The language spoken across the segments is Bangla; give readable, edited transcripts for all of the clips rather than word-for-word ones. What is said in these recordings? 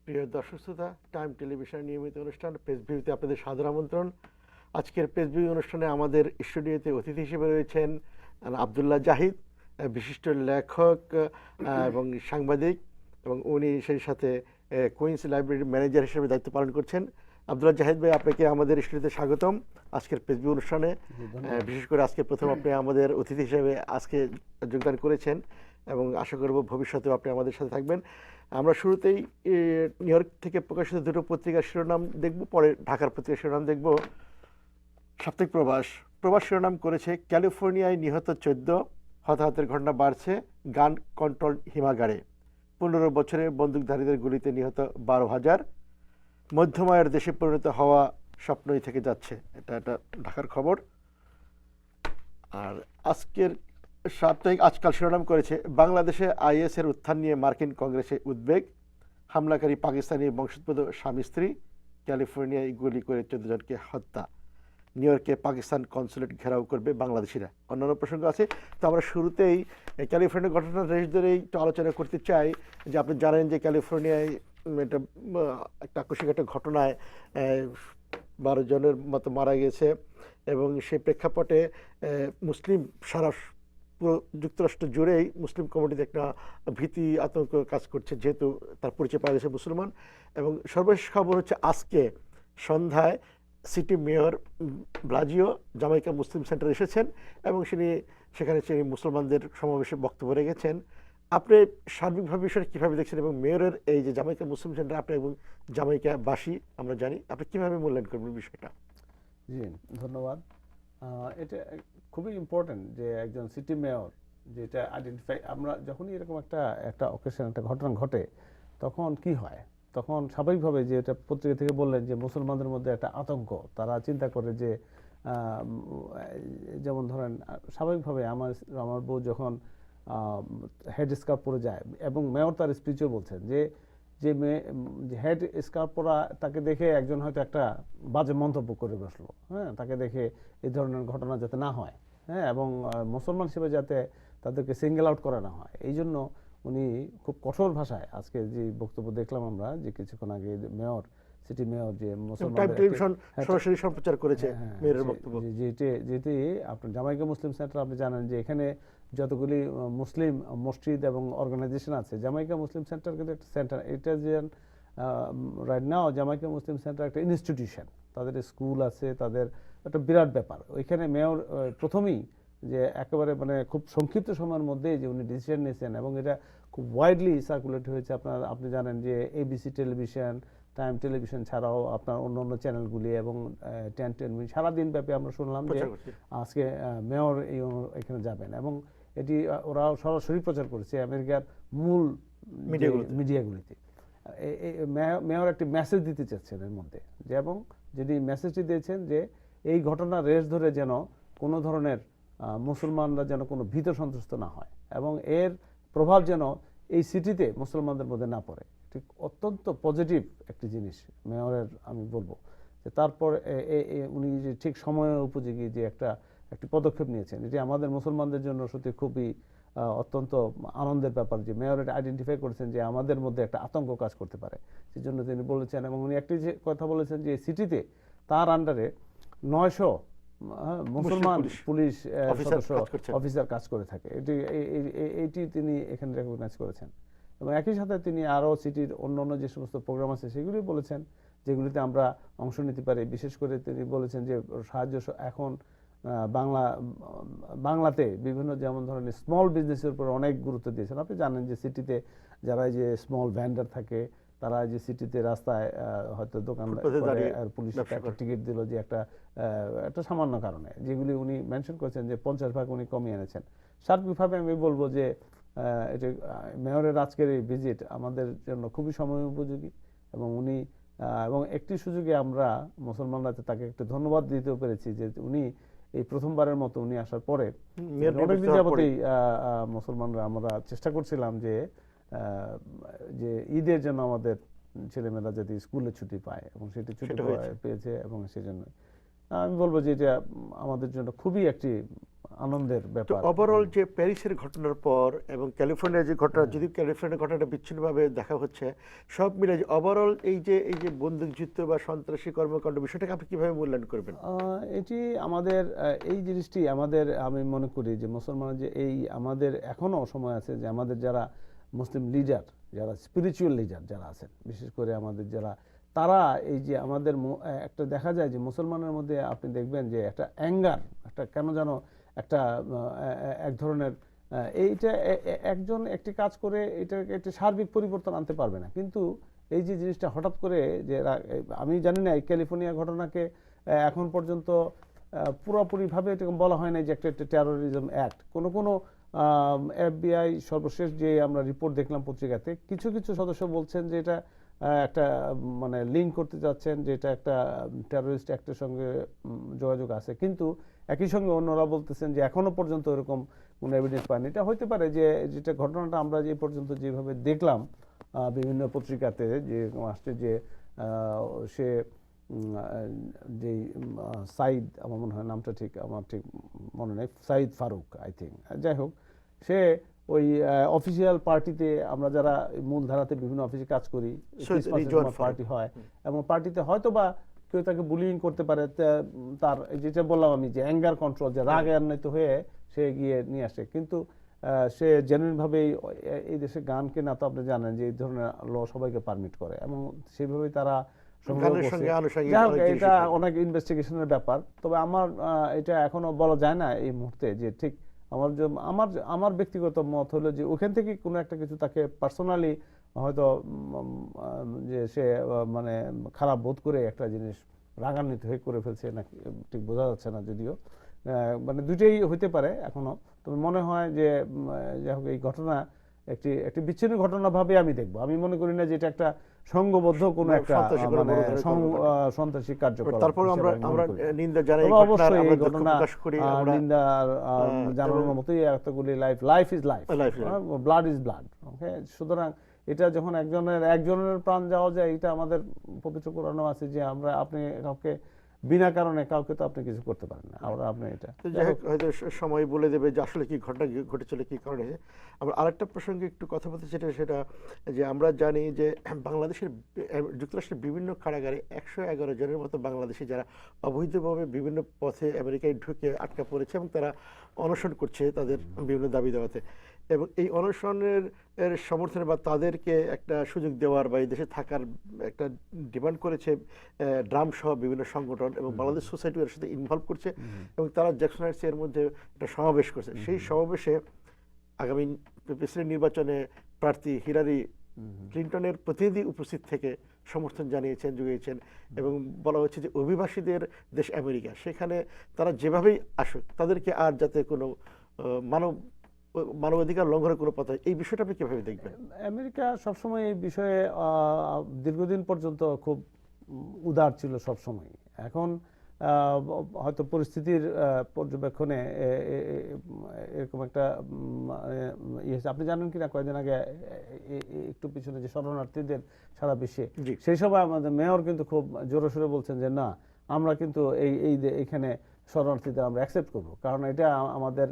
প্রিয় দর্শক শ্রোতা, টাইম টেলিভিশন নিয়মিত অনুষ্ঠান পেজ ভিউতে আপনাদের সাদর আমন্ত্রণ। আজকের পেজ ভিউ অনুষ্ঠানে আমাদের স্টুডিওতে অতিথি হিসেবে রয়েছেন আব্দুল্লাহ জাহিদ, বিশিষ্ট লেখক এবং সাংবাদিক, এবং উনি সেই সাথে কুইন্স লাইব্রেরির ম্যানেজার হিসেবে দায়িত্ব পালন করছেন। আব্দুল্লাহ জাহিদ ভাই, আপনাকে আমাদের স্টুডিওতে স্বাগতম আজকের পেজ ভিউ অনুষ্ঠানে। বিশেষ করে আজকে প্রথম আপনি আমাদের অতিথি হিসেবে আজকে যোগদান করেছেন এবং আশা করব ভবিষ্যতেও আপনি আমাদের সাথে থাকবেন। আমরা শুরুতেই নিউ ইয়র্ক থেকে প্রকাশিত দুটো পত্রিকার শিরোনাম দেখব, পরে ঢাকার পত্রিকার শিরোনাম দেখব। সাপ্তাহিক প্রবাস শিরোনাম করেছে ক্যালিফোর্নিয়ায় নিহত 14, হতাহতের ঘটনা বাড়ছে, গান কন্ট্রোল হিমাগারে, 15 বছরে বন্দুকধারীদের গুলিতে নিহত 12,000, মধ্যম আয়ের দেশে পরিণত হওয়া স্বপ্নই থেকে যাচ্ছে। এটা ঢাকার খবর। আর আজকের সাপ্তাহিক আজকাল শিরোনাম করেছে বাংলাদেশে আইএসের উত্থান নিয়ে মার্কিন কংগ্রেসে উদ্বেগ, হামলাকারী পাকিস্তানি বংশোদ্ভূত স্বামী স্ত্রী, ক্যালিফোর্নিয়ায় গুলি করে 14 জনকে হত্যা, নিউ ইয়র্কে পাকিস্তান কনসুলেট ঘেরাও করবে বাংলাদেশিরা। অন্যান্য প্রসঙ্গ আছে। তো আমরা শুরুতেই ক্যালিফোর্নিয়া ঘটনার রেশ ধরেই একটু আলোচনা করতে চাই যে আপনি জানেন যে ক্যালিফোর্নিয়ায় একটা আকস্মিক একটা ঘটনায় 12 জনের মতো মারা গেছে, এবং সেই প্রেক্ষাপটে মুসলিম সারা পুরো যুক্তরাষ্ট্র জুড়েই মুসলিম কমিউনিটিতে একটা ভীতি আতঙ্ক কাজ করছে, যেহেতু তার পরিচয় পাওয়া গেছে মুসলমান। এবং সর্বশেষ খবর হচ্ছে আজকে সন্ধ্যায় সিটি মেয়র ব্লাজিও জামাইকা মুসলিম সেন্টারে এসেছেন এবং সেখানে তিনি মুসলমানদের সমাবেশে বক্তব্য রেখেছেন। আপনি সার্বিকভাবে বিষয়টা কীভাবে দেখছেন, এবং মেয়রের এই যে জামাইকা মুসলিম সেন্টার আপনি এবং জামাইকাবাসী আমরা জানি, আপনি কীভাবে মূল্যায়ন করবেন বিষয়টা? জি, ধন্যবাদ। এটা খুবই ইম্পর্টেন্ট যে একজন সিটি মেয়র যেটা আইডেন্টিফাই, আমরা যখনই এরকম একটা অকেশন একটা ঘটনা ঘটে তখন কি হয়, তখন স্বাভাবিকভাবে যে এটা পত্রিকা থেকে বললেন যে মুসলমানদের মধ্যে একটা আতঙ্ক, তারা চিন্তা করে যে যেমন ধরেন স্বাভাবিকভাবে আমার বউ যখন হেড স্কার্ফ পরে যায়, এবং মেয়র তার স্পিচও বলছেন যে হেড স্কার্ফ পরা তাকে দেখে একজন হয়তো একটা বাজে মন্তব্য করে বসলো, হ্যাঁ, তাকে দেখে এই ধরনের ঘটনা যাতে না হয়, হ্যাঁ, এবং মুসলমান হিসেবে যাতে তাদেরকে সিঙ্গেল আউট করা না হয়, এই জন্য উনি খুব কঠোর ভাষায় আজকে যে বক্তব্য দেখলাম আমরা যে কিছুক্ষণ আগে মেয়র, সিটি মেয়র যে সরাসরি সম্প্রচার করেছে মেয়রের বক্তব্য, যেটি আপনার জামাইকা মুসলিম সেন্টার, আপনি জানেন যে এখানে যতগুলি মুসলিম মসজিদ এবং অর্গানাইজেশন আছে, জামাইকা মুসলিম সেন্টার কিন্তু একটা সেন্টার, এটা যে right now Jamaica Muslim centre একটা ইনস্টিটিউশন, তাদের স্কুল আছে, তাদের একটা বিরাট ব্যাপার। ওইখানে মেয়র প্রথমেই যে একেবারে মানে খুব সংক্ষিপ্ত সময়ের মধ্যে যে উনি ডিসিশন নিয়েছেন, এবং এটা খুব ওয়াইডলি সার্কুলেট হয়েছে। আপনি জানেন যে এবিসি টেলিভিশন, টাইম টেলিভিশন ছাড়াও আপনার অন্য অন্য চ্যানেলগুলি এবং 10 সারাদিন ব্যাপী আমরা শুনলাম যে আজকে মেয়র এখানে যাবেন, এবং এটি ওরাও সরাসরি প্রচার করেছে আমেরিকার মূল মিডিয়াগুলিতে। মেয়র একটি মেসেজ দিতে চাচ্ছেন এর মধ্যে, যে এবং যদি মেসেজটি দিয়েছেন যে এই ঘটনার রেশ ধরে যেন কোনো ধরনের মুসলমানরা যেন কোনো ভীত সন্ত্রস্ত না হয়, এবং এর প্রভাব যেন এই সিটিতে মুসলমানদের মধ্যে না পড়ে। ঠিক অত্যন্ত পজিটিভ একটি জিনিস মেয়রের, আমি বলবো যে তারপর উনি যে ঠিক সময় উপযোগী যে একটি পদক্ষেপ নিয়েছেন, এটি আমাদের মুসলমানদের জন্য সত্যি খুবই অত্যন্ত আনন্দের ব্যাপার যে মেয়র এটা আইডেন্টিফাই করেছেন যে আমাদের মধ্যে একটা আতঙ্ক কাজ করতে পারে, সেই জন্য তিনি বলেছেন। এবং উনি একটি যে কথা বলেছেন যে সিটিতে তার আন্ডারে 900 মুসলমান পুলিশ অফিসার কাজ করে থাকে, এইটি তিনি এখানে রেকগনাইজ করেছেন। এবং একই সাথে তিনি আরও সিটির অন্য অন্য যে সমস্ত প্রোগ্রাম আছে সেগুলি বলেছেন, যেগুলিতে আমরা অংশ নিতে পারি। বিশেষ করে তিনি বলেছেন যে সাহায্য এখন বাংলাতে বিভিন্ন যেমন ধরনের স্মল বিজনেসের উপর অনেক গুরুত্ব দিয়েছেন। আপনি জানেন যে সিটিতে যারা যে স্মল ভ্যান্ডার থাকে, তারা যে সিটিতে রাস্তায় হয়তো দোকান করে আর পুলিশ একটা টিকিট দিল যে একটা সামান্য কারণে, যেগুলি উনি মেনশন করেছেন যে 50% উনি কমিয়ে এনেছেন। সার্বিকভাবে আমি বলবো যে এটা মেয়রের আজকের এই ভিজিট আমাদের জন্য খুবই সময় উপযোগী, এবং উনি এবং একটি সুযোগে আমরা মুসলমানরা তাকে একটু ধন্যবাদ দিতেও পেরেছি যে উনি এই প্রথমবারের মতো উনি আসার পরে অনেকদিন যাবতই মুসলমানরা আমরা চেষ্টা করছিলাম যে ঈদের জন্য আমাদের ছেলেমেয়েরা যাতে স্কুলে ছুটি পায়, এবং সেটি ছুটি পেয়েছে, এবং সেজন্য আমি বলবো যে এটা আমাদের জন্য খুবই একটি আনন্দের তো ব্যাপার। ওভারঅল যে প্যারিসের ঘটনার পর এবং ক্যালিফোর্নিয়ার যে ঘটনা, যদি ক্যালিফোর্নিয়ার ঘটনাটা বিচ্ছিন্নভাবে দেখা হচ্ছে, সব মিলে যে ওভারঅল এই যে বন্দুকযুদ্ধ বা সন্ত্রাসী কর্মকাণ্ড, বিষয়টাকে আপনি কিভাবে মূল্যায়ন করবেন? এটি আমাদের এই জিনিসটি আমাদের, আমি মনে করি যে মুসলমানের যে এই আমাদের এখনো সময় আছে যে আমাদের যারা মুসলিম লিডার, যারা স্পিরিচুয়াল লিডার যারা আছেন, বিশেষ করে আমাদের যারা, তারা এই যে আমাদের একটা দেখা যায় যে মুসলমানের মধ্যে আপনি দেখবেন যে একটা অ্যাঙ্গার, একটা কেন যেন একটা এক ধরনের এইটা একজন একটি কাজ করে এটা একটি সার্বিক পরিবর্তন আনতে পারবে না, কিন্তু এই যে জিনিসটা হঠাৎ করে যে আমি জানি না এই ক্যালিফোর্নিয়া ঘটনাকে এখন পর্যন্ত পুরোপুরিভাবে এরকম বলা হয় না যে একটা টেরোরিজম অ্যাক্ট। কোনো কোনো এফবিআই সর্বশেষ যে আমরা রিপোর্ট দেখলাম পত্রিকাতে, কিছু কিছু সদস্য বলছেন যে এটা একটা মানে লিঙ্ক করতে যাচ্ছেন যে এটা একটা টেরোরিস্ট অ্যাক্টের সঙ্গে যোগাযোগ আছে, কিন্তু একই সঙ্গে অন্যরা বলতেছেন যে এখনো পর্যন্ত এরকম কোনো এভিডেন্স পায়নি। এটা হইতে পারে যে যেটা ঘটনাটা আমরা যে পর্যন্ত যেভাবে দেখলাম বিভিন্ন পত্রিকাতে যে আসছে যে সে যেই সাইদ, আমার মনে হয় নামটা ঠিক আমার ঠিক মনে নেই, সাইদ ফারুক আই থিঙ্ক, যাই হোক, সে ওই অফিসিয়াল পার্টিতে, আমরা যারা মূলধারাতে বিভিন্ন অফিসে কাজ করি, পার্টি হয় এবং পার্টিতে হয়তো বা কেউ তাকে বুলিং করতে পারে, তার যেটা বললাম আমি যে অ্যাঙ্গার কন্ট্রোল, যে রাগ আন্বিত হয়ে সে গিয়ে নিয়ে আসে, কিন্তু সে জেনুইনভাবে এই দেশে গান কেনা তো আপনি জানেন যে এই ধরনের ল সবাইকে পারমিট করে এবং সেইভাবেই তারা এটা অনেক ইনভেস্টিগেশনের ব্যাপার। তবে আমার এটা এখনো বলা যায় না এই মুহূর্তে যে ঠিক আমার আমার আমার ব্যক্তিগত মত হলো যে ওখান থেকে কোনো একটা কিছু তাকে পার্সোনালি হয়তো যে সে মানে খারাপ বোধ করে একটা জিনিস রাগান্বিত হয়ে করে ফেলছে নাকি ঠিক বোঝা যাচ্ছে না, যদিও মানে দুটোই হইতে পারে এখনো। তবে মনে হয় যে যাই হোক এই ঘটনা একটি একটি বিচ্ছিন্ন ঘটনা ভাবে আমি দেখবো। আমি মনে করি না যে এটা একটা সংঘবদ্ধ কোনো একটা মানে সন্ত্রাসী কার্যকলাপ। তারপর আমরা নিন্দা জানাই, অবশ্যই এই ঘটনা নিন্দা জানানোর মতোই এতগুলি life is life, blood is blood. Okay, সুতরাং এটা যখন একজনের প্রাণ যাওয়া যায়, এটা আমাদের পবিত্র কোরআনও আছে যে আমরা আপনি কাউকে বিনা কারণে কাউকে তো আপনি কিছু করতে পারেন না। আপনি এটা হয়তো সময় বলে দেবে যে আসলে কি ঘটনা ঘটেছিল, কি কারণে। আমরা আরেকটা প্রসঙ্গে একটু কথা বলতে, সেটা যে আমরা জানি যে বাংলাদেশের যুক্তরাষ্ট্রের বিভিন্ন কারাগারে 111 জনের মতো বাংলাদেশি যারা অবৈধভাবে বিভিন্ন পথে আমেরিকায় ঢুকে আটকা পড়েছে এবং তারা অনশন করছে তাদের বিভিন্ন দাবি দেওয়াতে, এবং এই অনশনের সমর্থনে বা তাদেরকে একটা সুযোগ দেওয়ার বা এই দেশে থাকার একটা ডিমান্ড করেছে ড্রাম সহ বিভিন্ন সংগঠন, এবং বাংলাদেশ সোসাইটি এর সাথে ইনভলভ করছে এবং তারা জ্যাকসন হাইটস এর মধ্যে একটা সমাবেশ করছে। সেই সমাবেশে আগামী প্রেসিডেন্ট নির্বাচনে প্রার্থী হিলারি ক্লিন্টনের প্রতিনিধি উপস্থিত থেকে সমর্থন জুগিয়েছেন এবং বলা হচ্ছে যে অভিবাসীদের দেশ আমেরিকা, সেখানে তারা যেভাবেই আসুক তাদেরকে আর যাতে কোনো মানবাধিকার লঙ্ঘনের কোনো পথ, এই বিষয়টা আপনি কিভাবে দেখবেন? আমেরিকা সবসময় এই বিষয়ে দীর্ঘদিন পর্যন্ত খুব উদার ছিল সবসময়। এখন হয়তো পরিস্থিতির পর্যবেক্ষণে এরকম একটা আপনি জানেন কিনা, কয়েকদিন আগে একটু পিছনে যে শরণার্থীদের সারা বিশ্বে, সেই সময় আমাদের মেয়র কিন্তু খুব জোরে সোরে বলছেন যে না, আমরা কিন্তু এইখানে শরণার্থীদের আমরা অ্যাকসেপ্ট করবো, কারণ এটা আমাদের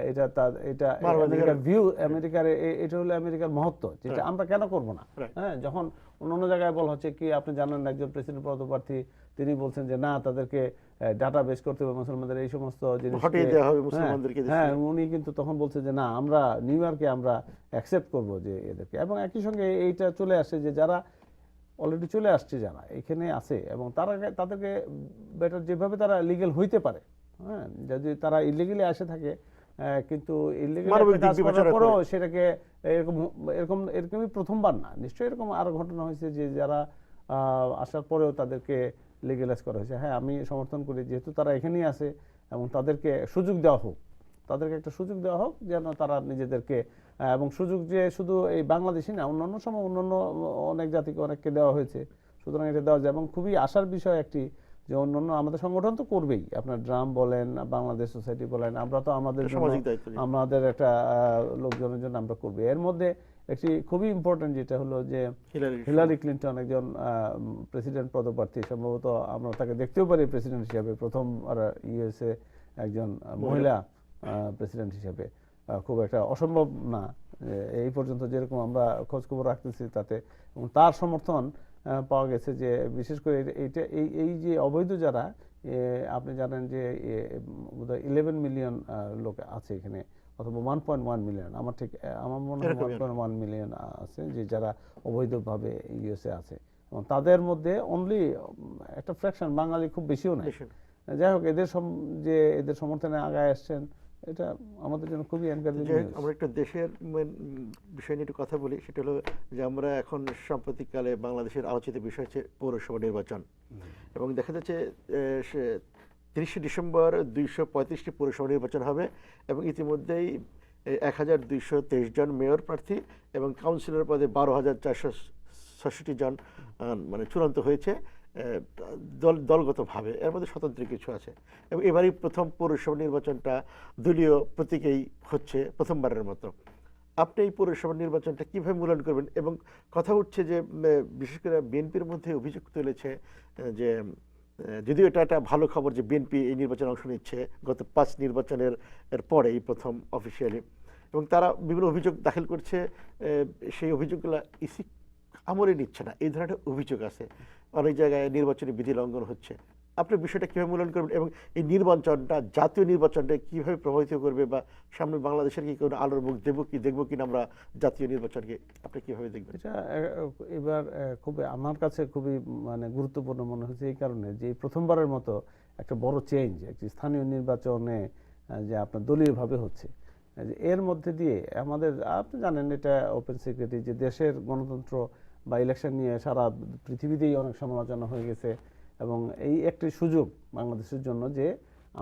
এটা আমেরিকার ভিউ, আমেরিকার এটা হলো আমেরিকার মহত্ব, যেটা আমরা কেন করব না। হ্যাঁ, যখন অন্য জায়গায় বলা হচ্ছে কি, আপনি জানেন একজন প্রেসিডেন্ট পদপ্রার্থী তিনি বলছেন যে না, তাদেরকে ডাটা বেস করতে হবে মুসলমানদের এই সমস্ত জিনিস, হ্যাঁ, উনি কিন্তু তখন বলছে যে না, আমরা নিউ ইয়র্কে আমরা অ্যাকসেপ্ট করব যে এদেরকে। এবং একই সঙ্গে এইটা চলে আসে যে যারা অলরেডি চলে আসছে, যারা এখানে আছে, এবং তাদেরকে বেটার যেভাবে তারা লিগ্যাল হইতে পারে, হ্যাঁ, যদি তারা ইলিগালি আসে থাকে কিন্তু সেটাকে এরকমই প্রথমবার না, নিশ্চয়ই এরকম আরো ঘটনা হয়েছে যে যারা আসার পরেও তাদেরকে লিগ্যালাইজ করা হয়েছে। হ্যাঁ, আমি সমর্থন করি, যেহেতু তারা এখানেই আছে এবং তাদেরকে সুযোগ দেওয়া হোক, তাদেরকে একটা সুযোগ দেওয়া হোক যেন তারা নিজেদেরকে, এবং সুযোগ যে শুধু এই বাংলাদেশি না, অন্যান্য সময় অন্যান্য অনেক জাতিকে অনেককে দেওয়া হয়েছে, সুতরাং এটা দেওয়া যায়। এবং খুবই আশার বিষয় একটি যে অন্যান্য আমাদের সংগঠন তো করবেই, আপনার ড্রাম বলেন, বাংলাদেশ সোসাইটি বলেন, আমরা তো আমাদের একটা লোকজনের জন্য আমরা করবো। এর মধ্যে একটি খুবই ইম্পর্টেন্ট যেটা হলো যে হিলারি ক্লিন্টন একজন প্রেসিডেন্ট পদপ্রার্থী, সম্ভবত আমরা তাকে দেখতেও পারি প্রেসিডেন্ট হিসাবে, প্রথম ইউএসএ একজন মহিলা প্রেসিডেন্ট হিসেবে খুব একটা অসম্ভব না। এই পর্যন্ত যেরকম আমরা খোঁজ খবর রাখতেছি তাতে, এবং তার সমর্থন পাওয়া গেছে যে বিশেষ করে এইটা এই যে অবৈধ যারা, আপনি জানেন যে বোধহয় 11 মিলিয়ন লোক আছে এখানে, অথবা 1.1 মিলিয়ন, আমার মনে হয় 1.1 মিলিয়ন আছে যে যারা অবৈধভাবে ইউএসএ আছে, এবং তাদের মধ্যে অনলি একটা ফ্র্যাকশন বাঙালি, খুব বেশিও নাই। যাই হোক, যে এদের সমর্থনে আগায় আসছেন, এটা আমাদের জন্য খুবই এনকারেজিং। আমরা একটা দেশের বিষয় নিয়ে একটু কথা বলি, সেটা হলো যে আমরা এখন সাম্প্রতিককালে বাংলাদেশের আলোচিত বিষয় হচ্ছে পৌরসভা নির্বাচন, এবং দেখা যাচ্ছে 30শে ডিসেম্বর 235টি পৌরসভা নির্বাচন হবে, এবং ইতিমধ্যেই 1223 জন মেয়র প্রার্থী এবং কাউন্সিলর পদে 12,466 জন মানে চূড়ান্ত হয়েছে দলগতভাবে। এর মধ্যে স্বতন্ত্র কিছু আছে, এবং এবারই প্রথম পৌরসভা নির্বাচনটা দলীয় প্রতীকেই হচ্ছে প্রথমবারের মতো। আপনি এই পৌরসভা নির্বাচনটা কিভাবে মূল্যায়ন করবেন? এবং কথা উঠছে যে বিশেষ করে বিএনপির মধ্যে অভিযোগ তুলেছে যে, যদিও এটা একটা ভালো খবর যে বিএনপি এই নির্বাচনে অংশ নিচ্ছে গত 5 নির্বাচনের পরে এই প্রথম অফিসিয়ালি, এবং তারা বিভিন্ন অভিযোগ দাখিল করছে, সেই অভিযোগগুলো ইসি আমলে নিচ্ছে না, এই ধরনের অভিযোগ আছে। অনেক জায়গায় নির্বাচনী বিধি লঙ্ঘন হচ্ছে। আপনি বিষয়টা কীভাবে মূল্যায়ন করবেন, এবং এই নির্বাচনটা জাতীয় নির্বাচনটা কীভাবে প্রভাবিত করবে, বা সামনে বাংলাদেশের কি কোনো আলোর মুখ দেখবো কিনা আমরা জাতীয় নির্বাচনকে, আপনি কীভাবে দেখবেন? এটা এবার খুবই আমার কাছে খুবই মানে গুরুত্বপূর্ণ মনে হয়েছে এই কারণে যে প্রথমবারের মতো একটা বড় চেঞ্জ একটি স্থানীয় নির্বাচনে যে আপনার দলীয়ভাবে হচ্ছে। এর মধ্যে দিয়ে আমাদের, আপনি জানেন এটা ওপেন সিক্রেটই যে দেশের গণতন্ত্র বা ইলেকশন নিয়ে সারা পৃথিবীতেই অনেক সমালোচনা হয়ে গেছে, এবং এই একটি সুযোগ বাংলাদেশের জন্য যে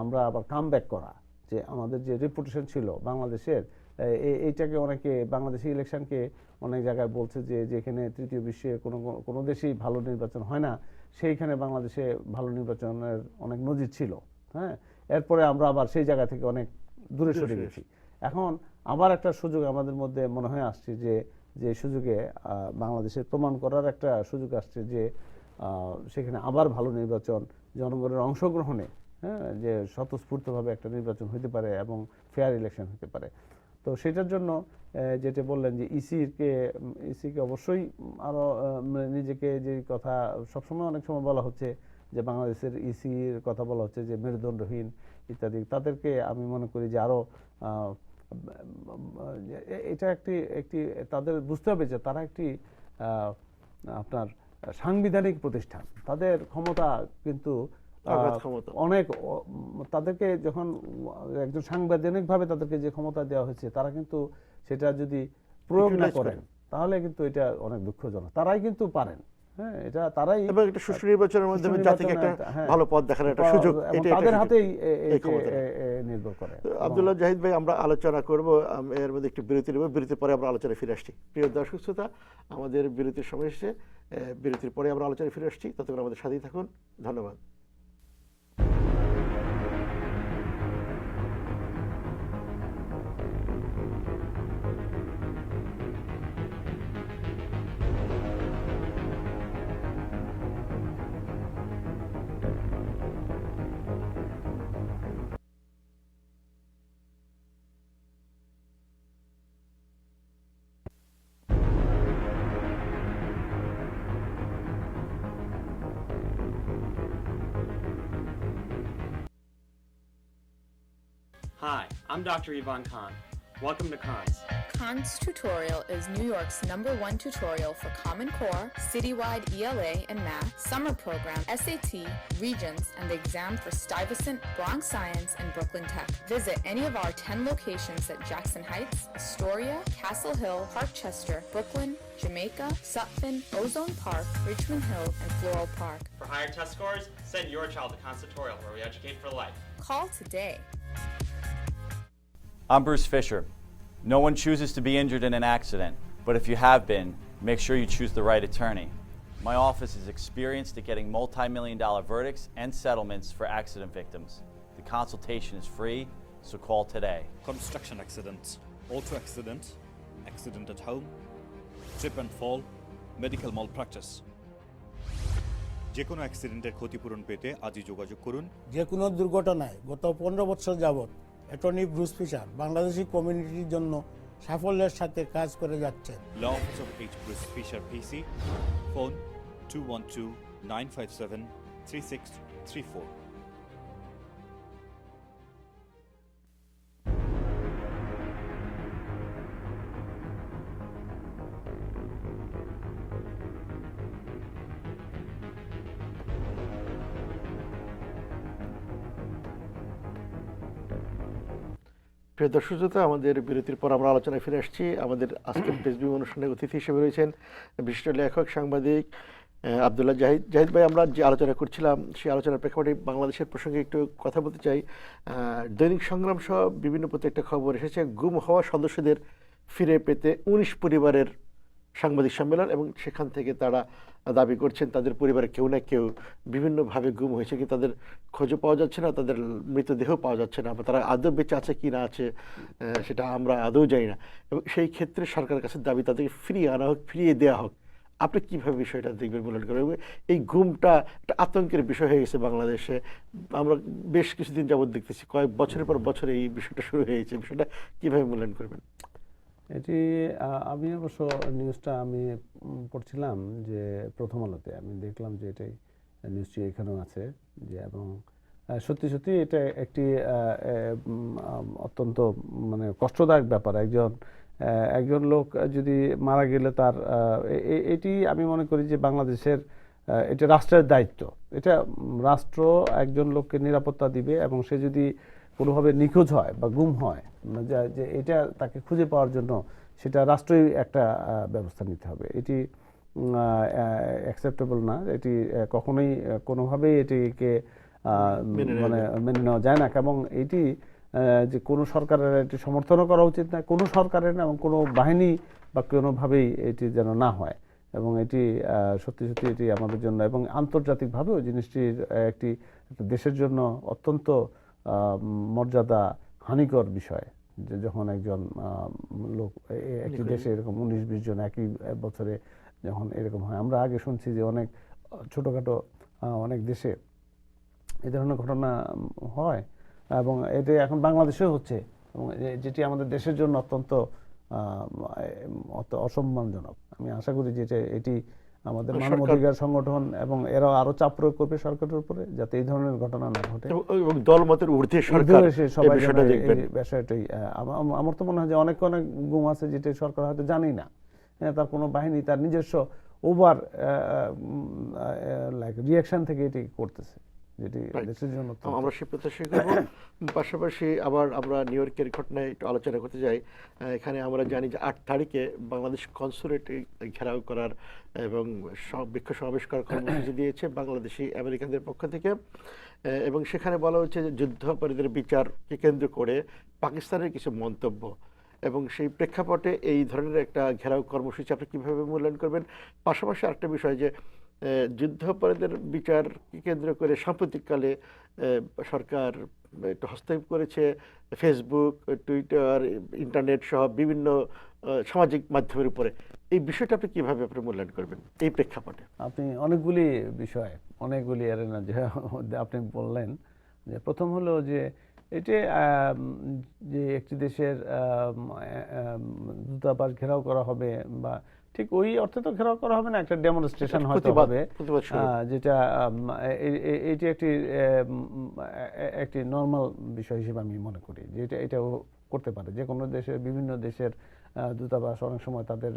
আমরা আবার কাম ব্যাক করা, যে আমাদের যে রেপুটেশন ছিল বাংলাদেশের, এইটাকে অনেকে বাংলাদেশি ইলেকশনকে অনেক জায়গায় বলছে যে যেখানে তৃতীয় বিশ্বে কোনো দেশেই ভালো নির্বাচন হয় না, সেইখানে বাংলাদেশে ভালো নির্বাচনের অনেক নজির ছিল। হ্যাঁ, এরপরে আমরা আবার সেই জায়গা থেকে অনেক দূরে সরে গেছি। এখন আবার একটা সুযোগ আমাদের মধ্যে মনে হয় আসছে, যে সুযোগে বাংলাদেশের প্রমাণ করার একটা সুযোগ আসছে যে সেখানে আবার ভালো নির্বাচন, জনগণের অংশগ্রহণে, হ্যাঁ, যে স্বতঃস্ফূর্তভাবে একটা নির্বাচন হতে পারে এবং ফেয়ার ইলেকশন হতে পারে। তো সেটার জন্য যেটা বললেন যে ইসিকে অবশ্যই আরও নিজেকে, যে কথা সবসময় অনেক সময় বলা হচ্ছে যে বাংলাদেশের ইসির কথা বলা হচ্ছে যে মেরুদণ্ডহীন ইত্যাদি, তাদেরকে আমি মনে করি যে আরও এটা একটি তাদের বুঝতে হবে যে তারা একটি আপনার সাংবিধানিক প্রতিষ্ঠান, তাদের ক্ষমতা কিন্তু অনেক, তাদেরকে যখন একজন সাংবিধানিকভাবে তাদেরকে যে ক্ষমতা দেওয়া হয়েছে, তারা কিন্তু সেটা যদি প্রয়োগ না করেন তাহলে কিন্তু এটা অনেক দুঃখজনক। তারাই কিন্তু পারেন, হ্যাঁ, এটা তারাই, এবং একটা সুষ্ঠু নির্বাচনের মাধ্যমে জাতিকে একটা ভালো পথ দেখার একটা সুযোগ তাদের হাতেই নির্ভর করে। আব্দুল্লাহ জাহিদ ভাই, আমরা আলোচনা করব, এর মধ্যে একটু বিরতি নেব, বিরতির পরে আমরা আলোচনায় ফিরে আসছি। প্রিয় দর্শক শ্রোতা, আমাদের বিরতির সময় এসেছে, বিরতির পরে আমরা আলোচনায় ফিরে আসছি, ততক্ষণ আমাদের সাথেই থাকুন। ধন্যবাদ। Hi, I'm Dr. Yvonne Khan. Welcome to Khan's. Khan's Tutorial is New York's #1 tutorial for Common Core, Citywide ELA and Math, Summer Program, SAT, Regents, and the exam for Stuyvesant, Bronx Science, and Brooklyn Tech. Visit any of our 10 locations at Jackson Heights, Astoria, Castle Hill, Parkchester, Brooklyn, Jamaica, Sutphin, Ozone Park, Richmond Hill, and Floral Park. For higher test scores, send your child to Khan's Tutorial, where we educate for life. Call today. I'm Bruce Fisher. No one chooses to be injured in an accident, but if you have been, make sure you choose the right attorney. My office is experienced at getting multi-million-dollar verdicts and settlements for accident victims. The consultation is free, so call today. Construction accidents, auto accidents, accident at home, trip and fall, medical malpractice. যে কোনো অ্যাক্সিডেন্টের ক্ষতিপূরণ পেতে আজই যোগাযোগ করুন। যে কোনো দুর্ঘটনায় গত 15 বছর যাবৎ অ্যাটর্নি ব্রুস ফিশার বাংলাদেশি কমিউনিটির জন্য সাফল্যের সাথে কাজ করে যাচ্ছেন। Law Office of H. Bruce Fisher PC. Phone 212-957-3634. প্রিয় দর্শক শ্রোতা, আমাদের বিরতির পর আমরা আলোচনায় ফিরে আসছি। আমাদের আজকের ফেসবুক অনুষ্ঠানে অতিথি হিসেবে রয়েছেন বিশিষ্ট লেখক সাংবাদিক আব্দুল্লাহ জাহিদ। জাহিদ ভাই, আমরা যে আলোচনা করছিলাম সেই আলোচনার প্রেক্ষাপটে বাংলাদেশের প্রসঙ্গে একটু কথা বলতে চাই। দৈনিক সংগ্রাম সহ বিভিন্ন প্রত্যেকটা খবর এসেছে গুম হওয়া সদস্যদের ফিরে পেতে 19 পরিবারের সাংবাদিক সম্মেলন, এবং সেখান থেকে তারা দাবি করছেন তাদের পরিবারের কেউ না কেউ বিভিন্নভাবে গুম হয়েছে, কিন্তু তাদের খোঁজও পাওয়া যাচ্ছে না, তাদের মৃতদেহ পাওয়া যাচ্ছে না, বা তারা আদৌ বেঁচে আছে কি না আছে সেটা আমরা আদৌ জানি না। এবং সেই ক্ষেত্রে সরকারের কাছে দাবি তাদেরকে ফিরিয়ে আনা হোক, ফিরিয়ে দেওয়া হোক। আপনি কীভাবে বিষয়টা দেখবেন মূল্যায়ন করবেন? এবং এই গুমটা একটা আতঙ্কের বিষয় হয়ে গেছে বাংলাদেশে। আমরা বেশ কিছুদিন যাবত দেখতেছি, কয়েক বছরের পর বছর এই বিষয়টা শুরু হয়েছে। বিষয়টা কীভাবে মূল্যায়ন করবেন? এটি আমি অবশ্য নিউজটা আমি পড়ছিলাম যে প্রথম আলোতে, আমি দেখলাম যে এটাই নিউজটি এখানেও আছে যে, এবং সত্যি সত্যি এটা একটি অত্যন্ত মানে কষ্টদায়ক ব্যাপার। একজন লোক যদি মারা গেলে তার এটি আমি মনে করি যে বাংলাদেশের এটা রাষ্ট্রের দায়িত্ব। এটা রাষ্ট্র একজন লোককে নিরাপত্তা দিবে, এবং সে যদি কোনোভাবে নিখোঁজ হয় বা গুম হয়, যে এটা তাকে খুঁজে পাওয়ার জন্য সেটা রাষ্ট্রই একটা ব্যবস্থা নিতে হবে। এটি অ্যাকসেপ্টেবল না, এটি কখনোই কোনোভাবেই এটিকে মানে মেনে নেওয়া যায় না। এবং এটি যে কোনো সরকারের এটি সমর্থনও করা উচিত না, কোনো সরকারের না, এবং কোনো বাহিনী বা কোনোভাবেই এটি যেন না হয়। এবং এটি সত্যি সত্যি এটি আমাদের জন্য এবং আন্তর্জাতিকভাবেও জিনিসটির একটি দেশের জন্য অত্যন্ত মর্যাদা হানিকর বিষয়, যে যখন একজন লোক একটি দেশে এরকম 19-20 জন একই বছরে যখন এরকম হয়। আমরা আগে শুনছি যে অনেক ছোটোখাটো অনেক দেশে এই ধরনের ঘটনা হয়, এবং এটি এখন বাংলাদেশেও হচ্ছে, এবং যেটি আমাদের দেশের জন্য অত্যন্ত অসম্মানজনক। আমি আশা করি যে এটি আমাদের মানবাধিকার সংগঠন এবং এরা আরো চাপ প্রয়োগ করবে সরকারের উপরে, যাতে এই ধরনের ঘটনা না ঘটে, এবং দলমতের ঊর্ধ্বে সরকার সবাই বিষয়টা দেখবেন। বিষয়টাই আমার তো মনে হয় যে অনেক গুম আছে যেটা সরকার হয়তো জানেই না। তার কোনো বাহিনী তার নিজস্ব ওভার লাইক রিয়াকশন থেকে এটি করতেছে, যেটি দেশের জন্য আমরা সে প্রত্যাশা করব। পাশাপাশি আবার আমরা নিউ ইয়র্কের ঘটনায় একটু আলোচনা করতে যাই। এখানে আমরা জানি যে 8 তারিখে বাংলাদেশ কনসুলেটে ঘেরাও করার এবং বিক্ষোভ সমাবেশ করার কর্মসূচি দিয়েছে বাংলাদেশি আমেরিকানদের পক্ষ থেকে, এবং সেখানে বলা হচ্ছে যে যুদ্ধাপরাধীদের বিচারকে কেন্দ্র করে পাকিস্তানের কিছু মন্তব্য, এবং সেই প্রেক্ষাপটে এই ধরনের একটা ঘেরাও কর্মসূচি আপনি কীভাবে মূল্যায়ন করবেন? পাশাপাশি আরেকটা বিষয় যে যুদ্ধাপরাধীদের বিচারকে কেন্দ্র করে সাম্প্রতিককালে সরকার একটু হস্তক্ষেপ করেছে ফেসবুক, টুইটার, ইন্টারনেট সহ বিভিন্ন সামাজিক মাধ্যমের উপরে। এই বিষয়টা আপনি কীভাবে মূল্যায়ন করবেন এই প্রেক্ষাপটে? আপনি অনেকগুলি এরেনা যে আপনি বললেন, যে প্রথম হলো যে এটি যে একটি দেশের দূতাবাস ঘেরাও করা হবে, বা ঠিক ওই অর্থে তো ঘেরাও করা হবে না, একটা ডেমনস্ট্রেশন হয়তো হবে, যেটা এটি একটি নর্মাল বিষয় হিসেবে আমি মনে করি যে এটাও করতে পারে। যে কোনো দেশের বিভিন্ন দেশের দূতাবাস অনেক সময় তাদের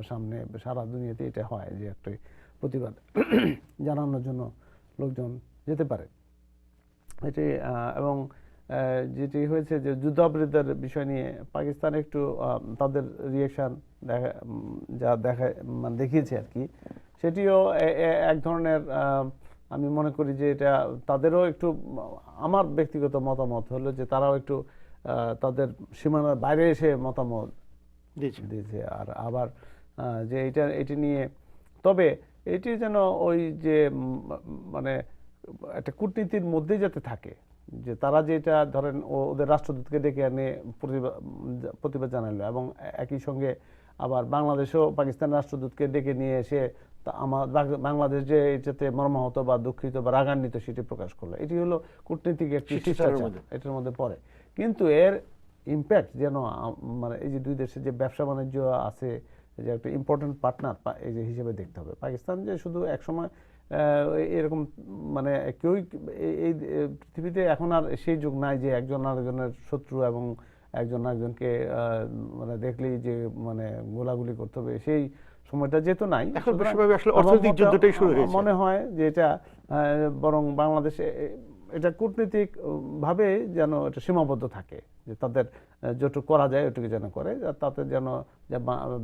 সামনে সারা দুনিয়াতে এটা হয় যে একটি প্রতিবাদ জানানোর জন্য লোকজন যেতে পারে এটি। এবং যেটি হয়েছে যে যুদ্ধাপরাধীদের বিষয় নিয়ে পাকিস্তান একটু তাদের রিয়েকশন দেখিয়েছে আর কি, সেটিও এক ধরনের আমি মনে করি যে এটা তাদেরও একটু, আমার ব্যক্তিগত মতামত হলো যে তারাও একটু তাদের সীমানার বাইরে এসে মতামত দিয়েছে। আর আবার যে এটি নিয়ে, তবে এটি যেন ওই যে মানে একটা কূটনীতির মধ্যে যাতে থাকে, যে তারা যেটা ধরেন ওদের রাষ্ট্রদূতকে ডেকে আনে প্রতিবাদ জানালো, এবং একই সঙ্গে আবার বাংলাদেশও পাকিস্তান রাষ্ট্রদূতকে ডেকে নিয়ে এসে আমার বাংলাদেশ যে এটাতে মর্মাহত বা দুঃখিত বা রাগান্বিত সেটি প্রকাশ করলো। এটি হলো কূটনীতিক একটি শিষ্টাচার, এটার মধ্যে পড়ে। কিন্তু এর ইম্প্যাক্ট যেন মানে এই যে দুই দেশের যে ব্যবসা বাণিজ্য আছে, যে একটা ইম্পর্টেন্ট পার্টনার এই যে হিসেবে দেখতে হবে। পাকিস্তান যে শুধু একসময় এরকম মানে কেউই এই পৃথিবীতে এখন আর সেই যুগ নাই যে একজন আরেকজনের শত্রু এবং একজন আরেকজনকে মানে দেখলেই যে মানে গোলাগুলি করতে হবে, সেই সময়টা যেহেতু নাই, এখন সুতরাং বিশ্বব্যাপী আসলে আমার অর্থনৈতিক মতে যুদ্ধটাই শুরু হয়েছে। মনে হয় যে এটা বরং বাংলাদেশে এটা কূটনীতিক ভাবে যেন এটা সীমাবদ্ধ থাকে, যে তাদের যেটুকু করা যায় ওটুকু যেন করে, তাতে যেন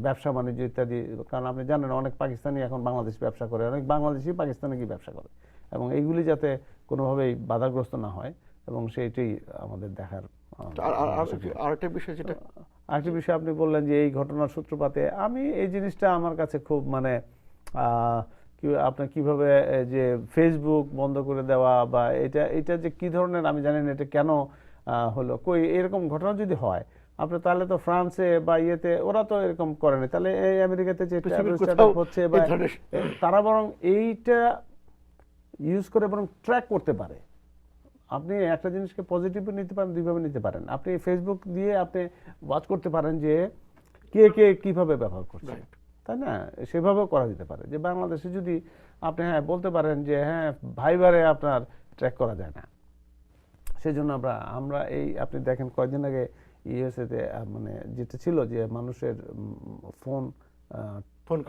ব্যবসা বাণিজ্য ইত্যাদি। কারণ আপনি জানেন অনেক পাকিস্তানি এখন বাংলাদেশ ব্যবসা করে, অনেক বাংলাদেশি পাকিস্তানে গিয়ে ব্যবসা করে, এবং এইগুলি যাতে কোনোভাবেই বাধাগ্রস্ত না হয়, এবং সেইটাই আমাদের দেখার। আরেকটা বিষয় যেটা আরেকটা বিষয় আপনি বললেন যে এই ঘটনার সূত্রপাতে, আমি এই জিনিসটা আমার কাছে খুব মানে আপনার কিভাবে যে ফেসবুক বন্ধ করে দেওয়া বা এটা যে কি ধরনের আমি জানি না এটা কেন হলো, কই এরকম ঘটনা যদি হয় আপনার, তাহলে তো ফ্রান্সে বা ইয়েতে ওরা তো এরকম করেনি, তাহলে এই আমেরিকাতে যে হচ্ছে বা তারা বরং এইটা ইউজ করে বরং ট্র্যাক করতে পারে। আপনি একটা জিনিসকে পজিটিভ নিতে পারেন, দুইভাবে নিতে পারেন। আপনি ফেসবুক দিয়ে আপনি ওয়াচ করতে পারেন যে কে কে কিভাবে ব্যবহার করছে, তাই না? সেভাবেও করা যেতে পারে। যে বাংলাদেশে যদি আপনি বলতে পারেন যে ভাইবারে আপনার ট্র্যাক করা যায় না, সেই জন্য আমরা এই আপনি দেখেন কয়েকদিন আগে ইউএসএতে মানে যেটা ছিল যে মানুষের ফোন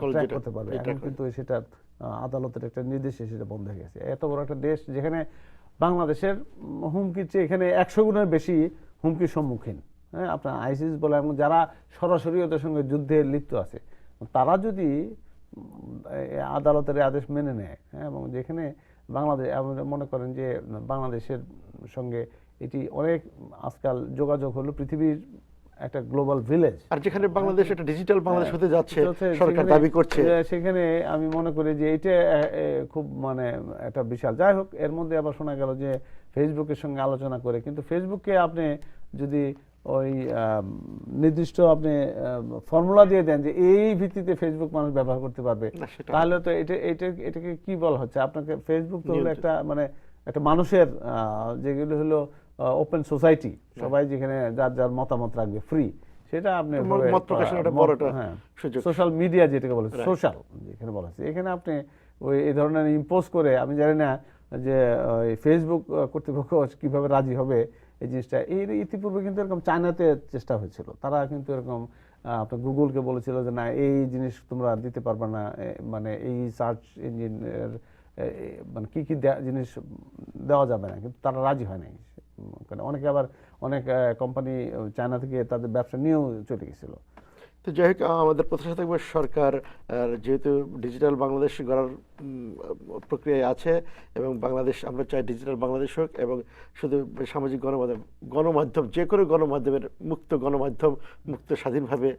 কল ট্র্যাক করতে পারবে, এখন কিন্তু সেটা আদালতের একটা নির্দেশে সেটা বন্ধ হয়ে গেছে। এত বড় একটা দেশ যেখানে বাংলাদেশের হুমকির চেয়ে এখানে 100 গুণের বেশি হুমকির সম্মুখীন, আপনার আইসিস বলে, এবং যারা সরাসরি ওদের সঙ্গে যুদ্ধে লিপ্ত আছে, তারা যদি আদালতের আদেশ মেনে নেয়, এবং যেখানে বাংলাদেশ মনে করেন যে বাংলাদেশের সঙ্গে এটি অনেক আজকাল যোগাযোগ হলো পৃথিবীর একটা গ্লোবাল ভিলেজ, আর যেখানে বাংলাদেশ একটা ডিজিটাল বাংলাদেশ হতে যাচ্ছে সরকার দাবি করছে, সেখানে আমি মনে করি যে এটা খুব মানে একটা বিশাল। যাই হোক, এর মধ্যে আবার শোনা গেল যে ফেসবুকের সঙ্গে আলোচনা করে, কিন্তু ফেসবুককে আপনি যদি ওই নির্দিষ্ট আপনি ফর্মুলা দিয়ে দেন যে এই ভিত্তিতে ফেসবুক মানুষ ব্যবহার করতে পারবে, তাহলে তো এটাকে কি বলা হচ্ছে? আপনাকে ফেসবুক তো হলো একটা মানে একটা মানুষের যেগুলো হলো ওপেন সোসাইটি, সবাই যেখানে যার যার মতামত রাখবে ফ্রি, সেটা আপনি সোশ্যাল মিডিয়া যেটাকে বলে সোশ্যাল যেখানে বলা হচ্ছে, এখানে আপনি ওই এই ধরনের ইম্পোজ করে, আমি জানি না যে ফেসবুক কর্তৃপক্ষ কিভাবে রাজি হবে এই জিনিসটা। এর ইতিপূর্বে কিন্তু এরকম চায়নাতে চেষ্টা হয়েছিল, তারা কিন্তু এরকম আপনার গুগলকে বলেছিল যে না এই জিনিস তোমরা দিতে পারবে না, মানে এই সার্চ ইঞ্জিন মানে কি কি জিনিস দেওয়া যাবে না, কিন্তু তারা রাজি হয় নাই। অনেকে আবার অনেক কোম্পানি চায়না থেকে তাদের ব্যবসা নিয়েও চলে গেছিল। তো যাই হোক, আমাদের প্রত্যাশা থাকবে সরকার যেহেতু ডিজিটাল বাংলাদেশ গড়ার প্রক্রিয়ায় আছে, এবং বাংলাদেশ আমরা চাই ডিজিটাল বাংলাদেশ হোক, এবং শুধু সামাজিক গণমাধ্যম যে কোনো গণমাধ্যমের গণমাধ্যম মুক্ত স্বাধীনভাবে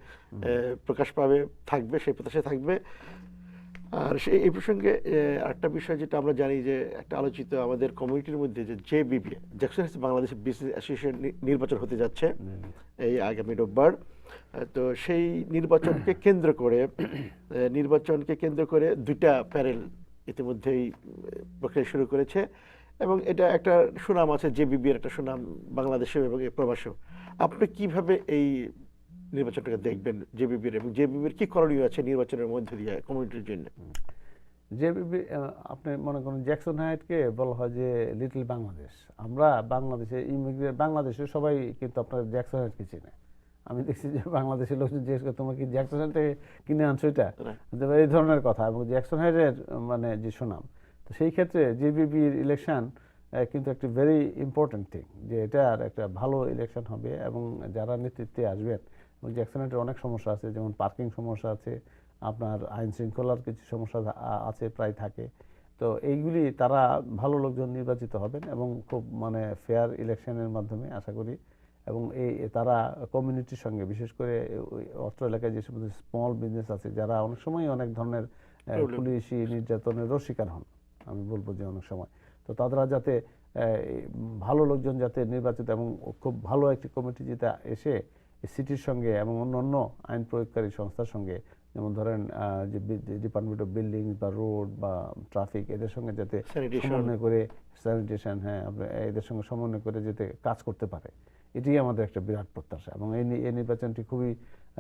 প্রকাশ পাবে, থাকবে, সেই প্রত্যাশা থাকবে। আর এই প্রসঙ্গে আরেকটা বিষয় যেটা আমরা জানি যে একটা আলোচিত আমাদের কমিউনিটির মধ্যে যে জেবিবি, Jackson Heights Bangladesh business association নির্বাচন হতে যাচ্ছে এই আগামী রোববার। তো সেই নির্বাচনকে কেন্দ্র করে দুইটা প্যানেল ইতিমধ্যেই প্রক্রিয়া শুরু করেছে, এবং এটা একটা সুনাম আছে, জেবিবির একটা সুনাম বাংলাদেশেও এবং প্রবাসেও। আপনি কিভাবে এই নির্বাচনটাকে দেখবেন জেবিবির, এবং জেবিবির কি করণীয় আছে নির্বাচনের মধ্যে দিয়ে কমিউনিটির জন্য? জেবিবি আপনি মনে করেন জ্যাকসন হাইটকে বলা হয় যে লিটল বাংলাদেশ। আমরা বাংলাদেশে ইমিগ্রেট, বাংলাদেশে সবাই কিন্তু আপনার জ্যাকসন হাইটকে চেনে। আমি দেখছি যে বাংলাদেশের লোকজন জিজ্ঞেস করে তোমরা কি জ্যাকসন হাইট থেকে কিনে আনছো এটা, এই ধরনের কথা, এবং জ্যাকসন হাইটের মানে যে সুনাম। তো সেই ক্ষেত্রে জেবিবির ইলেকশন কিন্তু একটি ভেরি ইম্পর্টেন্ট থিং, যে এটার একটা ভালো ইলেকশন হবে, এবং যারা নেতৃত্বে আসবেন, জ্যাকসন হাইটের অনেক সমস্যা আছে, যেমন পার্কিং সমস্যা আছে, আপনার আইন শৃঙ্খলার কিছু সমস্যা আছে, প্রায় থাকে। তো এইগুলি তারা ভালো লোকজন নির্বাচিত হবেন, এবং খুব মানে ফেয়ার ইলেকশনের মাধ্যমে আশা করি, এবং তারা কমিউনিটির সঙ্গে, বিশেষ করে অত্র এলাকায় যে সমস্ত স্মল বিজনেস আছে, যারা অনেক সময় অনেক ধরনের পুলিশি নির্যাতনেরও শিকার হন, আমি বলবো যে অনেক সময়, তো তারা যাতে ভালো লোকজন যাতে নির্বাচিত, এবং খুব ভালো একটি কমিটি যেটা এসে সিটির সঙ্গে এবং অন্য আইন প্রয়োগকারী সংস্থার সঙ্গে, যেমন ধরেন যে ডিপার্টমেন্ট অফ বিল্ডিং বা রোড বা ট্রাফিক, এদের সঙ্গে যাতে সমন্বয় করে, স্যানিটেশন, এদের সঙ্গে সমন্বয় করে যাতে কাজ করতে পারে, এটাই আমাদের একটা বিরাট প্রত্যাশা, এবং এই নির্বাচনটি খুবই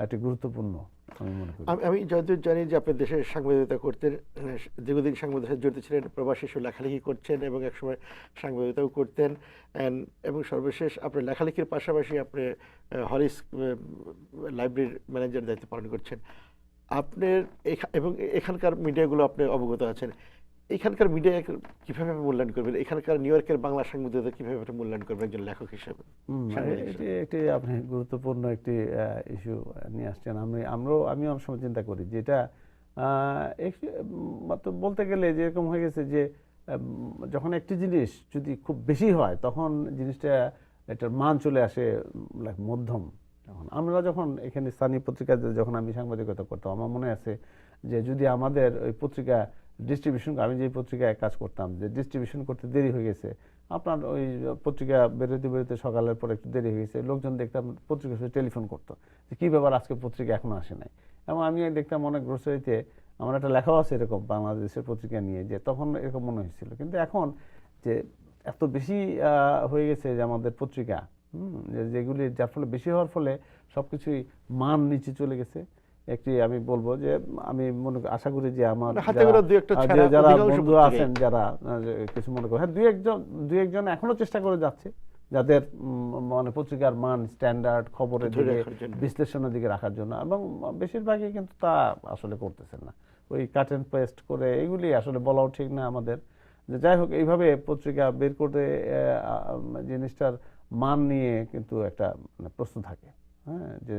একটি গুরুত্বপূর্ণ আমি মনে করি। আমি যতদূর জানি যে আপনি দেশের সাংবাদিকতা করতেন, দীর্ঘদিন সাংবাদিকতার সাথে জড়িত ছিলেন, প্রবাসী হিসেবে লেখালেখি করছেন এবং একসময় সাংবাদিকতাও করতেন, এবং সর্বশেষ আপনার লেখালেখির পাশাপাশি আপনি হরিস লাইব্রেরির ম্যানেজার দায়িত্ব পালন করছেন। আপনার এবং এখানকার মিডিয়াগুলো আপনি অবগত আছেন, এখানকার মিডিয়া কীভাবে আপনি মূল্যায়ন করবেন, এখানকার নিউ ইয়র্কের বাংলা সাংবাদিকতা কীভাবে আপনি মূল্যায়ন করবেন একজন লেখক হিসেবে? এটি আপনি গুরুত্বপূর্ণ একটি ইস্যু নিয়ে আসছেন। আমি অনেক সময় চিন্তা করি যে এটা বলতে গেলে যেরকম হয়ে গেছে যে যখন একটি জিনিস যদি খুব বেশি হয় তখন জিনিসটা এটার মান চলে আসে মধ্যম। আমরা যখন এখানে স্থানীয় পত্রিকাতে যখন আমি সাংবাদিকতা করতাম, আমার মনে আছে যে যদি আমাদের ওই পত্রিকা ডিস্ট্রিবিউশন, আমি যে পত্রিকায় কাজ করতাম, যে ডিস্ট্রিবিউশন করতে দেরি হয়ে গেছে, আপনার ওই পত্রিকা বেরোতে সকালের পর একটু দেরি হয়ে গেছে, লোকজন দেখতাম পত্রিকা টেলিফোন করতো যে কী ব্যাপার আজকে পত্রিকা এখনো আসে নাই। এবং আমি দেখতাম অনেক গ্রোসারিতে, আমার একটা লেখাও আছে এরকম বাংলাদেশের পত্রিকা নিয়ে, যে তখন এরকম মনে হয়েছিল। কিন্তু এখন যে এত বেশি হয়ে গেছে যে আমাদের পত্রিকা, যেগুলি যার ফলে বেশি হওয়ার ফলে সবকিছুই মান নিচে চলে গেছে। একটি আমি বলবো যে আমি আশা করি যে আমার যারা বন্ধু আছেন যারা কিছু মনে করেন, দুই একজন এখনো চেষ্টা করে যাচ্ছে যাদের মানে পত্রিকার মান স্ট্যান্ডার্ড খবরের দিকে বিশ্লেষণের দিকে রাখার জন্য, এবং বেশিরভাগই কিন্তু তা আসলে করতেছেন না, ওই কাট অ্যান্ড পেস্ট করে। এগুলি আসলে বলাও ঠিক না আমাদের। যে যাই হোক, এইভাবে পত্রিকা বের করতে জিনিসটার মান নিয়ে কিন্তু একটা প্রশ্ন থাকে, হ্যাঁ, যে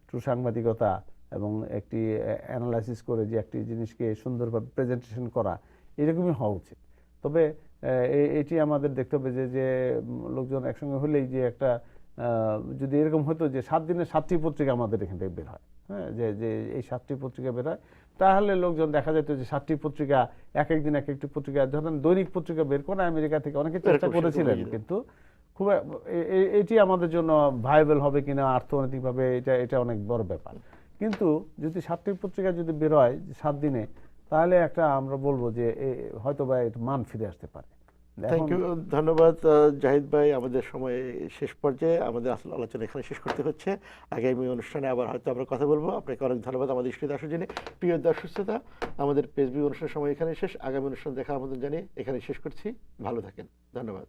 ট্রু সাংবাদিকতা এবং একটি অ্যানালাইসিস করে যে একটি জিনিসকে সুন্দরভাবে প্রেজেন্টেশন করা, এরকমই হওয়া উচিত। তবে এটি আমাদের দেখতে হবে যে লোকজন একসঙ্গে হলেই যে একটা যদি এরকম হতো যে 7 দিনে 7টি পত্রিকা আমাদের এখান থেকে বের হয়, হ্যাঁ, যে এই 7টি পত্রিকা বের হয়, তাহলে লোকজন দেখা যেত যে 7টি পত্রিকা এক একদিন এক একটি পত্রিকা, ধরেন দৈনিক পত্রিকা বের করে আমেরিকা থেকে অনেকে চেষ্টা করেছিলেন, কিন্তু খুব এটি আমাদের জন্য ভায়াবল হবে কিনা অর্থনৈতিকভাবে এটা অনেক বড় ব্যাপার। কিন্তু যদি 7টি পত্রিকা যদি বের হয় 7 দিনে, তাহলে একটা আমরা বলবো যে হয়তো বা একটু মান ফিরে আসতে পারে। থ্যাংক ইউ, ধন্যবাদ জাহিদ ভাই। আমাদের সময় শেষ পর্যায়ে, আমাদের আসলে আলোচনা এখানে শেষ করতে হচ্ছে। আগামী অনুষ্ঠানে আবার হয়তো আমরা কথা বলবো। আপনাকে অনেক ধন্যবাদ আমাদের স্টুডিওতে আসার জন্য। প্রিয় দর্শক শ্রোতা, আমাদের পেজবি অনুষ্ঠানের সময় এখানে শেষ। আগামী অনুষ্ঠান দেখা আমাদের জানিয়ে এখানে শেষ করছি। ভালো থাকেন, ধন্যবাদ।